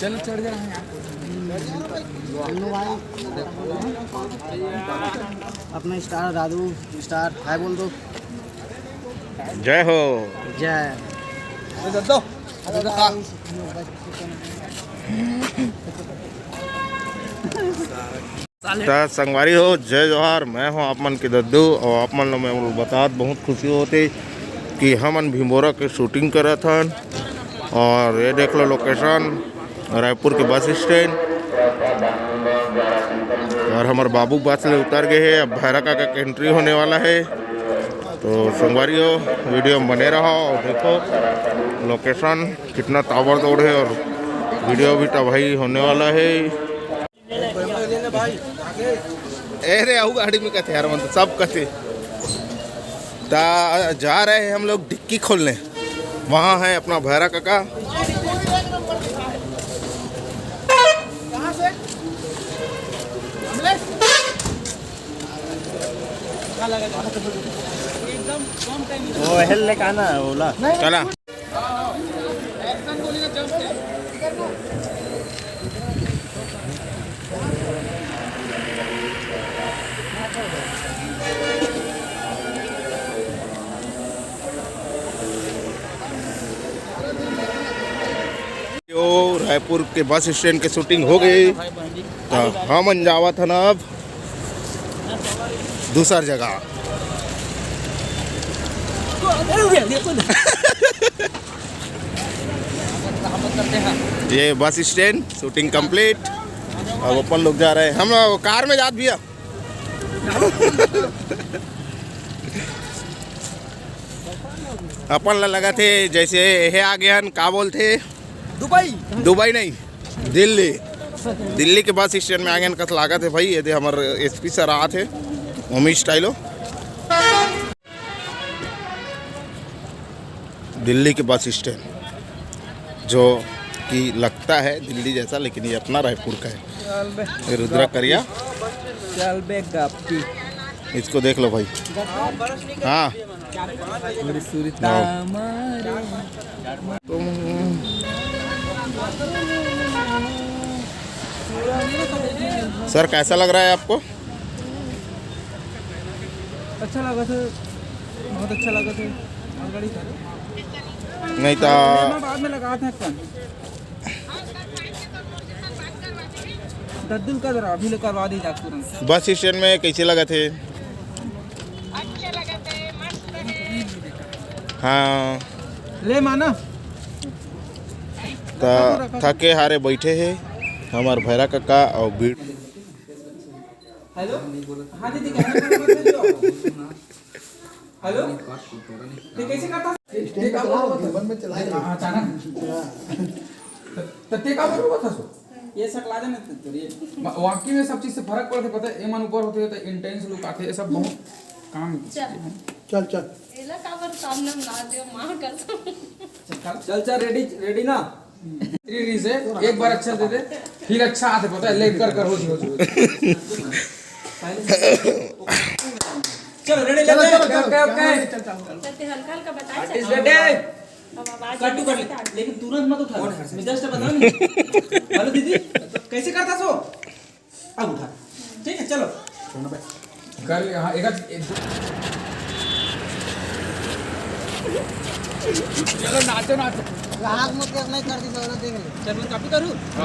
चलो चढ़ जा अपना स्टार दादू स्टार हाय बोल दो। जय हो। जय दद्दो तो संगवारी हो जय जोहार। मैं हूँ आप मन के दद्दू और आप मन में बतात बहुत खुशी होती कि हमन भीमोरा के शूटिंग करत हन। और ये देख लो लोकेशन रायपुर के बस स्टैंड। और हमारे बाबू बस ले उतर गए हैं। अब भैरा का एंट्री होने वाला है। तो संगवारी हो वीडियो में बने रहो और देखो लोकेशन कितना ताबड़तोड़ है। और वीडियो भी तबाही होने वाला है। अरे आहू गाड़ी में कहते यार मतलब सब कहते जा रहे हैं हम लोग डिक्की खोलने। वहाँ है अपना भैरा काका। वो हेल लेके आना ओला चला रायपुर के बस स्टैंड के शूटिंग हो गई। तो हम जावत हन अब दूसर जगह। ये बस स्टैंड शूटिंग कंप्लीट। अब अपन लोग जा रहे हैं। हम लोग कार में जात भैया। अपन लगा थे जैसे ये आ गया का बोलते दुबई नहीं दिल्ली के बस स्टैंड में आ गए कस लागत है भाई। ये हमारे एसपी सर आ थे मम्मी स्टाइलो। दिल्ली के बस स्टैंड जो कि लगता है दिल्ली जैसा लेकिन ये अपना रायपुर का है। ये रुद्रा करिया चल बे गप्पी इसको देख लो भाई। हाँ सर कैसा लग रहा है आपको? अच्छा लगा था बहुत अच्छा लगा था। नहीं तो बाद में लगा था दद्दुल का जरा अभी करवा दी जाए तुरंत। बस स्टैंड में कैसे लगा थे? हाँ ले माना तो थके हारे बैठे हैं हमार भैरा काका और बीट। हेलो हाँ दीदी हेलो ये कैसे करता में चलाएगा अचानक तते का बरोबर था सो ये सकला दे ना वाकई में सब चीज से फर्क पड़ता है। पता है एमन ऊपर होते तो इंटेंस लुक आते ये सब बहुत काम चल एला काबर सामने ना दे मां कसम चल रेडी ना 3 से एक बार अच्छा दे दे फिर अच्छा आते पता है लेट कर हो जी चलो रेडी ले ओके तते हल्का हल्का बता इज रेडी कट कर ले लेकिन तुरंत मत उठा जस्ट बता नहीं। हेलो दीदी कैसे करता सो अब उठा ठीक है चलो कर ले। हां एक चलो नाचो राग मत नहीं कर दी देख ले। चल मैं कॉपी करूं।